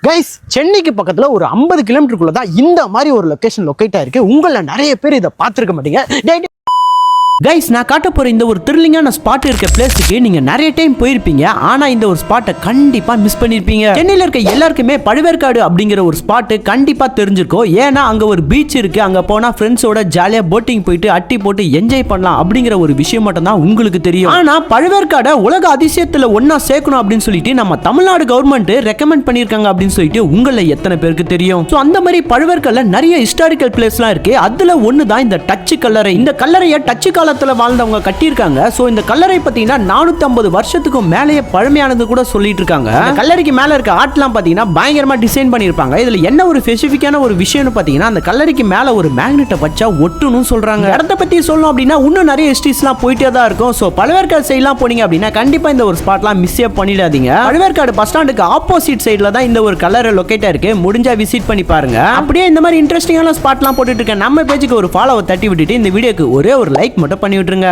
Guys, சென்னைக்கு பக்கத்துல ஒரு 50 கிலோமீட்டருக்குள்ள தான் இந்த மாதிரி ஒரு லொகேஷன் லொக்கேட் ஆயிருக்கு. உங்கள நிறைய பேர் இதை பார்த்துருக்க மாட்டீங்க. கைஸ், நான் காட்ட போற இந்த ஒரு த்ரில்லிங்கான ஸ்பாட் இருக்க பிளேஸுக்கு நீங்க நிறைய டைம் போயிருப்பீங்க. ஆனா இந்த ஒரு ஸ்பாட்டை கண்டிப்பா மிஸ் பண்ணிருப்பீங்க. சென்னையில இருக்க எல்லாருக்குமே பழுவேற்காடு அப்படிங்கிற ஒரு ஸ்பாட் கண்டிப்பா தெரிஞ்சிருக்கும். ஏன்னா அங்க ஒரு பீச் இருக்கு. அங்க போனா ஃப்ரெண்ட்ஸோட ஜாலியா போட்டிங் போயிட்டு அட்டி போட்டு என்ஜாய் பண்ணலாம் அப்படிங்கிற ஒரு விஷயம் மட்டும் தான் உங்களுக்கு தெரியும். ஆனா பழுவேற்காடை உலக அதிசயத்துல ஒன்னா சேர்க்கணும் அப்படின்னு சொல்லிட்டு நம்ம தமிழ்நாடு கவர்மெண்ட் ரெக்கமெண்ட் பண்ணிருக்காங்க அப்படின்னு சொல்லிட்டு உங்கள எத்தனை பேருக்கு தெரியும்? சோ அந்த மாதிரி பழுவேற்காடுல நிறைய ஹிஸ்டாரிக்கல் பிளேஸ்லாம் இருக்கு. அதுல ஒன்னு தான் இந்த டச் கல்லறை. இந்த கல்லறையை டச் காலத்துல வாழ்ந்தவங்க கட்டியிருக்காங்க. சோ இந்த கல்லறை பாத்தீங்கன்னா 450 வருஷத்துக்கு மேலேயே பழமையானது கூட சொல்லிட்டு இருக்காங்க. இந்த கல்லறைக்கு மேல இருக்க ஆர்ட்லாம் பாத்தீங்கன்னா பயங்கரமா டிசைன் பண்ணிருப்பாங்க. இதுல என்ன ஒரு ஸ்பெசிபிக்கான ஒரு விஷயம்னு பாத்தீங்கன்னா அந்த கல்லறைக்கு மேல ஒரு மேக்னெட்டை வச்சா ஒட்டுன்னு சொல்றாங்க. இடத்தை பத்தி சொல்லணும் அப்படின்னா இன்னும் நிறைய ஹிஸ்டரிஸ்லாம் போயிட்டே தான் இருக்கும். சோ பழுவேற்காடு சைட்லாம் போனீங்க அப்படின்னா கண்டிப்பா இந்த ஒரு ஸ்பாட்லாம் மிஸ் பண்ணிடாதீங்க. பழுவேற்காடு பஸ் ஸ்டாண்டுக்கு ஆப்போசிட் சைடுல தான் இந்த ஒரு கல்லறை லொகேட் இருக்கு. முடிஞ்சா விசிட் பண்ணி பாருங்க. அப்படியே இந்த மாதிரி இன்ட்ரெஸ்டிங்கான ஸ்பாட்லாம் போட்டுட்டு இருக்க நம்ம பேஜுக்கு ஒரு ஃபாலோவை தட்டி விட்டுட்டு இந்த வீடியோக்கு ஒரே ஒரு லைக் மட்டும் பண்ணி விட்டுருங்க.